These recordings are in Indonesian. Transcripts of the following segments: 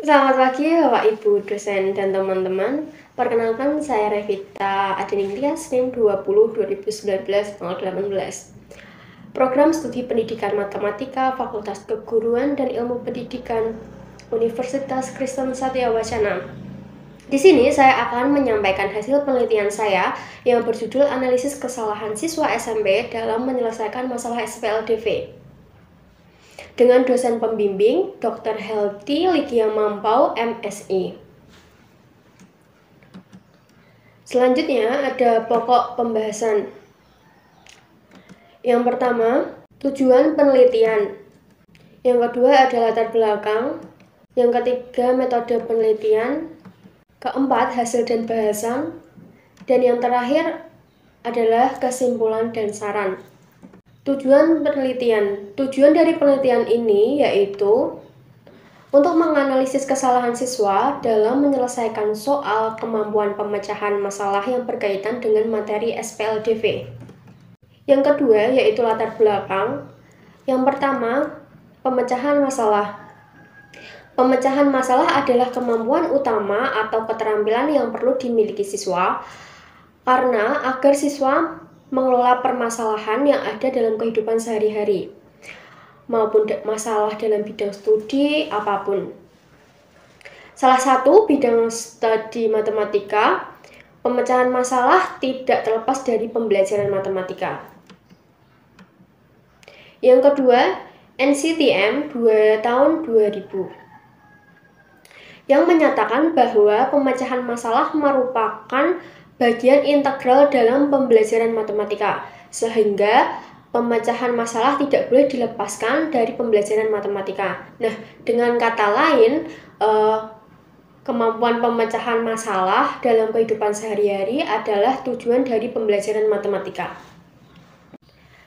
Selamat pagi Bapak Ibu dosen dan teman-teman. Perkenalkan saya Revita Adeningtyas NIM 20 2019 tanggal 18. Program Studi Pendidikan Matematika Fakultas Keguruan dan Ilmu Pendidikan Universitas Kristen Satya Wacana. Di sini saya akan menyampaikan hasil penelitian saya yang berjudul Analisis Kesalahan Siswa SMP dalam Menyelesaikan Masalah SPLDV. Dengan dosen pembimbing Dr. Helty Ligia Mampau, MSI. Selanjutnya ada pokok pembahasan. Yang pertama, tujuan penelitian. Yang kedua ada latar belakang. Yang ketiga, metode penelitian. Keempat, hasil dan bahasan. Dan yang terakhir adalah kesimpulan dan saran. Tujuan penelitian. Tujuan dari penelitian ini yaitu untuk menganalisis kesalahan siswa dalam menyelesaikan soal kemampuan pemecahan masalah yang berkaitan dengan materi SPLDV. Yang kedua yaitu latar belakang. Yang pertama, pemecahan masalah. Pemecahan masalah adalah kemampuan utama atau keterampilan yang perlu dimiliki siswa karena agar siswa mengelola permasalahan yang ada dalam kehidupan sehari-hari maupun masalah dalam bidang studi apapun. Salah satu bidang studi matematika, pemecahan masalah tidak terlepas dari pembelajaran matematika. Yang kedua, NCTM 2 tahun 2000 yang menyatakan bahwa pemecahan masalah merupakan bagian integral dalam pembelajaran matematika, sehingga pemecahan masalah tidak boleh dilepaskan dari pembelajaran matematika. Nah, dengan kata lain, kemampuan pemecahan masalah dalam kehidupan sehari-hari adalah tujuan dari pembelajaran matematika.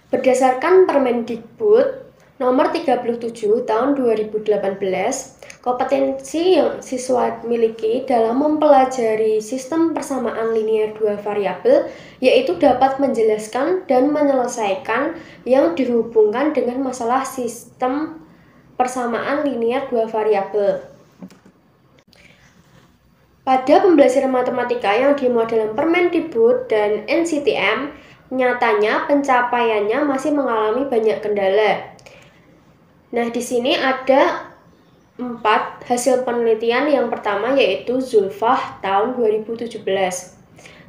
Berdasarkan Permendikbud Nomor 37 Tahun 2018, kompetensi yang siswa miliki dalam mempelajari sistem persamaan linear dua variabel yaitu dapat menjelaskan dan menyelesaikan yang dihubungkan dengan masalah sistem persamaan linear dua variabel. Pada pembelajaran matematika yang dimuat dalam Permendikbud dan NCTM, nyatanya pencapaiannya masih mengalami banyak kendala. Nah, di sini ada 4 hasil penelitian. Yang pertama yaitu Zulfah tahun 2017.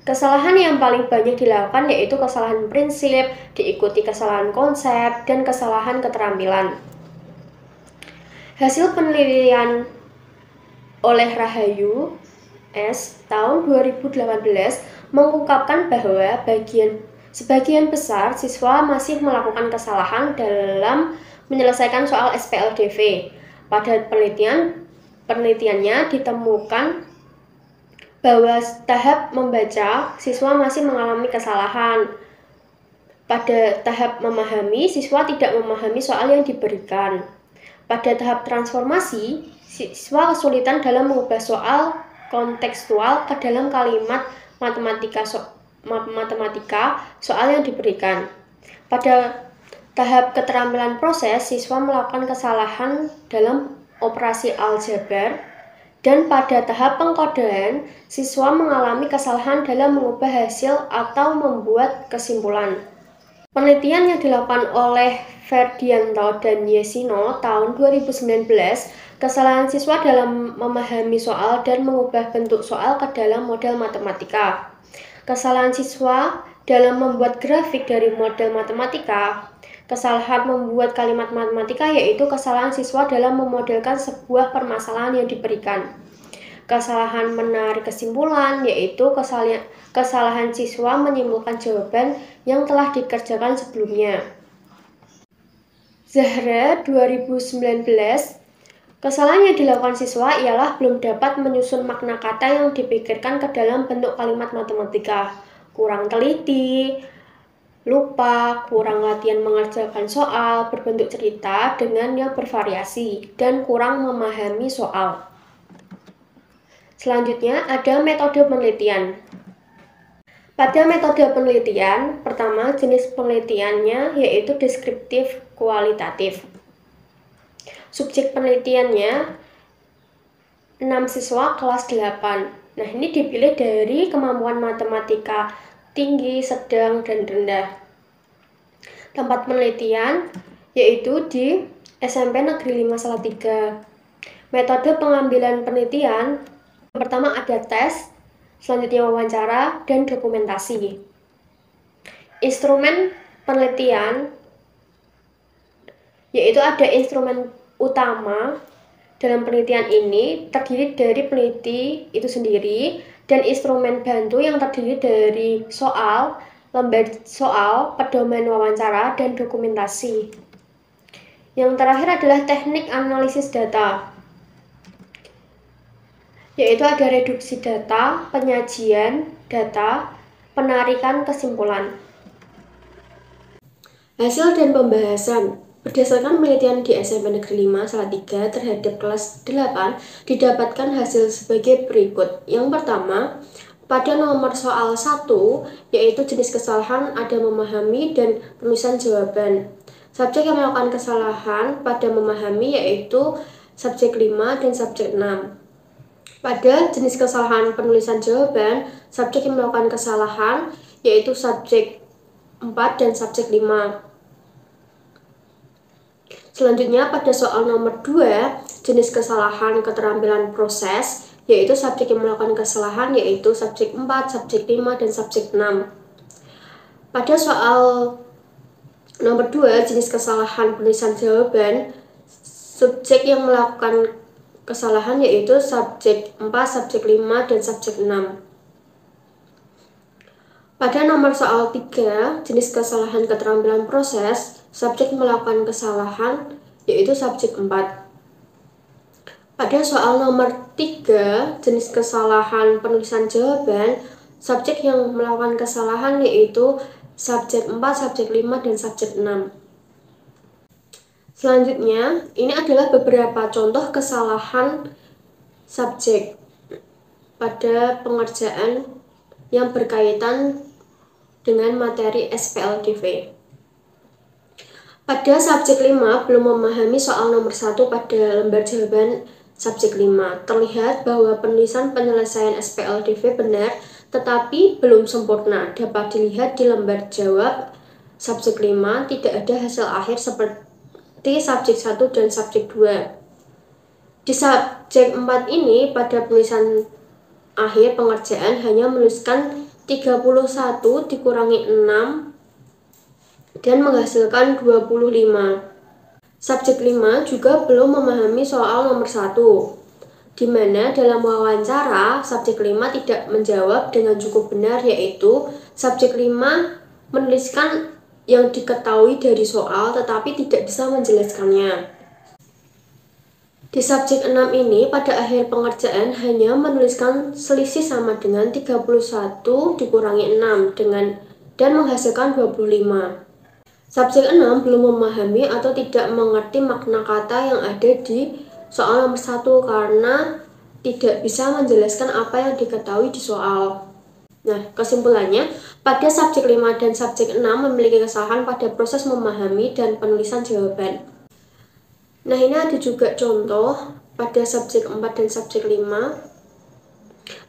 Kesalahan yang paling banyak dilakukan yaitu kesalahan prinsip, diikuti kesalahan konsep, dan kesalahan keterampilan. Hasil penelitian oleh Rahayu S. tahun 2018 mengungkapkan bahwa sebagian besar siswa masih melakukan kesalahan dalam menyelesaikan soal SPLDV. Pada penelitiannya ditemukan bahwa tahap membaca siswa masih mengalami kesalahan. Pada tahap memahami, siswa tidak memahami soal yang diberikan. Pada tahap transformasi, siswa kesulitan dalam mengubah soal kontekstual ke dalam kalimat matematika soal yang diberikan. Pada tahap keterampilan proses, siswa melakukan kesalahan dalam operasi aljabar, dan pada tahap pengkodean, siswa mengalami kesalahan dalam mengubah hasil atau membuat kesimpulan. Penelitian yang dilakukan oleh Ferdianto dan Yesino tahun 2019, kesalahan siswa dalam memahami soal dan mengubah bentuk soal ke dalam model matematika. Kesalahan siswa dalam membuat grafik dari model matematika. Kesalahan membuat kalimat matematika yaitu kesalahan siswa dalam memodelkan sebuah permasalahan yang diberikan. Kesalahan menarik kesimpulan yaitu kesalahan siswa menyimpulkan jawaban yang telah dikerjakan sebelumnya. Zahra 2019, kesalahan yang dilakukan siswa ialah belum dapat menyusun makna kata yang dipikirkan ke dalam bentuk kalimat matematika, kurang teliti, lupa, kurang latihan mengerjakan soal berbentuk cerita dengan yang bervariasi, dan kurang memahami soal. Selanjutnya ada metode penelitian. Pada metode penelitian, pertama jenis penelitiannya yaitu deskriptif kualitatif. Subjek penelitiannya 6 siswa kelas 8. Nah, ini dipilih dari kemampuan matematika tinggi, sedang, dan rendah. Tempat penelitian yaitu di SMP Negeri 5 Salatiga. Metode pengambilan penelitian, yang pertama ada tes, selanjutnya wawancara, dan dokumentasi. Instrumen penelitian yaitu ada instrumen utama dalam penelitian ini terdiri dari peneliti itu sendiri dan instrumen bantu yang terdiri dari soal, lembar soal, pedoman wawancara, dan dokumentasi. Yang terakhir adalah teknik analisis data, yaitu ada reduksi data, penyajian data, penarikan kesimpulan. Hasil dan pembahasan. Berdasarkan penelitian di SMP Negeri 5 Salatiga terhadap kelas 8 didapatkan hasil sebagai berikut. Yang pertama, pada nomor soal 1 yaitu jenis kesalahan ada memahami dan penulisan jawaban. Subjek yang melakukan kesalahan pada memahami yaitu subjek 5 dan subjek 6. Pada jenis kesalahan penulisan jawaban, subjek yang melakukan kesalahan yaitu subjek 4 dan subjek 5. Selanjutnya pada soal nomor 2, jenis kesalahan keterampilan proses, yaitu subjek yang melakukan kesalahan yaitu subjek 4, subjek 5, dan subjek 6. Pada soal nomor 2, jenis kesalahan penulisan jawaban, subjek yang melakukan kesalahan yaitu subjek 4, subjek 5, dan subjek 6. Pada nomor soal 3, jenis kesalahan keterampilan proses, subjek melakukan kesalahan yaitu subjek 4. Pada soal nomor 3, jenis kesalahan penulisan jawaban, subjek yang melakukan kesalahan yaitu subjek 4, subjek 5, dan subjek 6. Selanjutnya, ini adalah beberapa contoh kesalahan subjek pada pengerjaan yang berkaitan dengan materi SPLDV. Pada subjek 5 belum memahami soal nomor 1 pada lembar jawaban subjek 5. Terlihat bahwa penulisan penyelesaian SPLDV benar tetapi belum sempurna. Dapat dilihat di lembar jawab subjek 5 tidak ada hasil akhir seperti subjek 1 dan subjek 2. Di subjek 4 ini pada penulisan akhir pengerjaan hanya menuliskan 31 dikurangi 6 dan menghasilkan 25. Subjek 5 juga belum memahami soal nomor 1, di mana dalam wawancara subjek 5 tidak menjawab dengan cukup benar, yaitu subjek 5 menuliskan yang diketahui dari soal tetapi tidak bisa menjelaskannya. Di subjek 6 ini pada akhir pengerjaan hanya menuliskan selisih sama dengan 31 dikurangi 6 dan menghasilkan 25. Subjek 6 belum memahami atau tidak mengerti makna kata yang ada di soal nomor 1 karena tidak bisa menjelaskan apa yang diketahui di soal. Nah, kesimpulannya, pada subjek 5 dan subjek 6 memiliki kesalahan pada proses memahami dan penulisan jawaban. Nah, ini ada juga contoh pada subjek 4 dan subjek 5.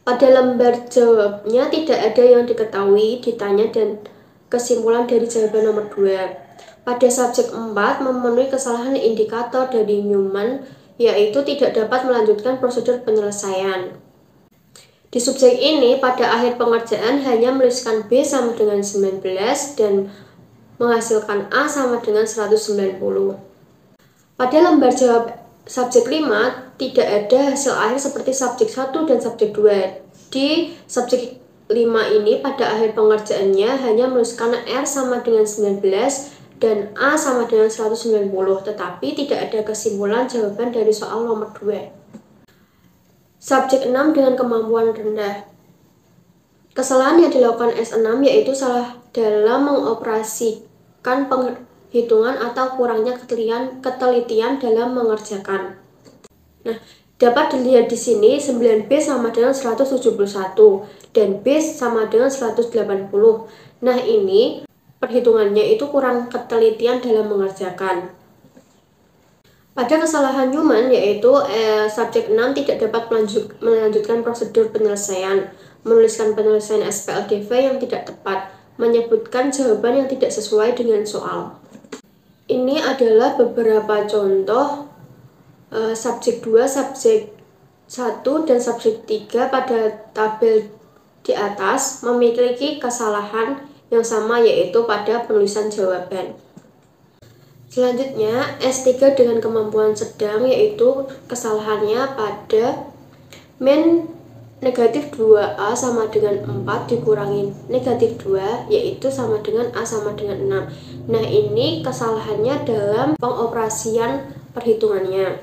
Pada lembar jawabnya tidak ada yang diketahui, ditanya, dan kesimpulan dari jawaban nomor 2. Pada subjek 4 memenuhi kesalahan indikator dari Newman, yaitu tidak dapat melanjutkan prosedur penyelesaian. Di subjek ini pada akhir pengerjaan hanya menuliskan B sama dengan 19 dan menghasilkan A sama dengan 190. Pada lembar jawab subjek 5 tidak ada hasil akhir seperti subjek 1 dan subjek 2. Di subjek 5 ini pada akhir pengerjaannya hanya menuliskan R sama dengan 19 dan A sama dengan 190, tetapi tidak ada kesimpulan jawaban dari soal nomor 2. Subjek 6 dengan kemampuan rendah. Kesalahan yang dilakukan S6 yaitu salah dalam mengoperasikan penghitungan atau kurangnya ketelitian dalam mengerjakan. Nah, dapat dilihat di sini 9B sama dengan 171 dan B sama dengan 180. Nah, ini perhitungannya itu kurang ketelitian dalam mengerjakan. Pada kesalahan Newman, yaitu subjek 6 tidak dapat melanjutkan prosedur penyelesaian, menuliskan penyelesaian SPLDV yang tidak tepat, menyebutkan jawaban yang tidak sesuai dengan soal. Ini adalah beberapa contoh subjek 2, subjek 1, dan subjek 3 pada tabel di atas memiliki kesalahan yang sama, yaitu pada penulisan jawaban. Selanjutnya, S3 dengan kemampuan sedang, yaitu kesalahannya pada min negatif 2A sama dengan 4 dikurangi negatif 2, yaitu sama dengan A sama dengan 6. Nah, ini kesalahannya dalam pengoperasian perhitungannya.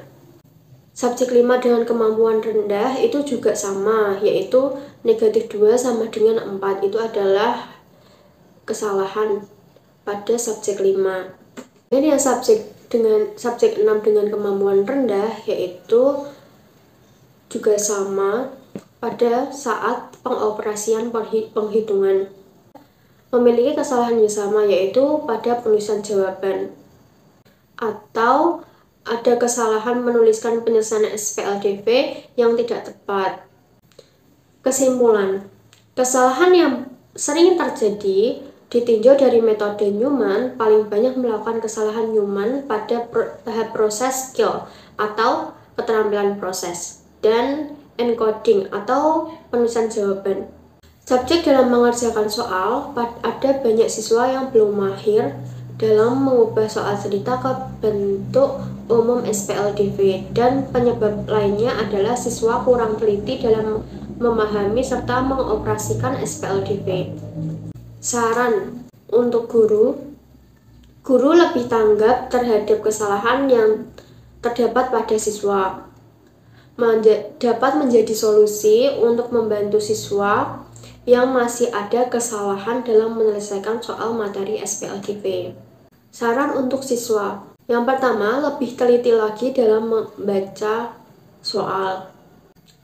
Subjek 5 dengan kemampuan rendah itu juga sama, yaitu negatif 2 sama dengan 4. Itu adalah kesalahan pada subjek 5. Ini yang subjek 6 dengan kemampuan rendah, yaitu juga sama pada saat pengoperasian penghitungan. Memiliki kesalahan yang sama, yaitu pada penulisan jawaban. Atau ada kesalahan menuliskan penyelesaian SPLDV yang tidak tepat. Kesimpulan, kesalahan yang sering terjadi ditinjau dari metode Newman, paling banyak melakukan kesalahan Newman pada tahap proses skill atau keterampilan proses, dan encoding atau penulisan jawaban. Subjek dalam mengerjakan soal, ada banyak siswa yang belum mahir dalam mengubah soal cerita ke bentuk umum SPLDV, dan penyebab lainnya adalah siswa kurang teliti dalam memahami serta mengoperasikan SPLDV. Saran untuk guru lebih tanggap terhadap kesalahan yang terdapat pada siswa. Dapat menjadi solusi untuk membantu siswa yang masih ada kesalahan dalam menyelesaikan soal materi SPLDV. Saran untuk siswa. Yang pertama, lebih teliti lagi dalam membaca soal.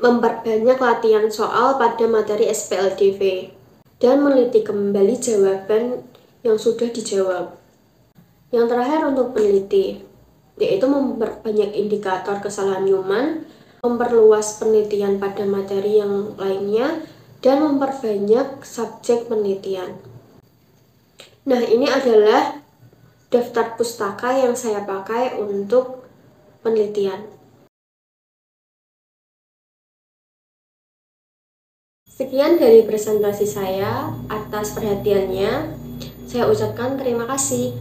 Memperbanyak latihan soal pada materi SPLDV. Dan meneliti kembali jawaban yang sudah dijawab. Yang terakhir untuk peneliti, yaitu memperbanyak indikator kesalahan Newman, memperluas penelitian pada materi yang lainnya, dan memperbanyak subjek penelitian. Nah, ini adalah daftar pustaka yang saya pakai untuk penelitian. Sekian dari presentasi saya. Atas perhatiannya, saya ucapkan terima kasih.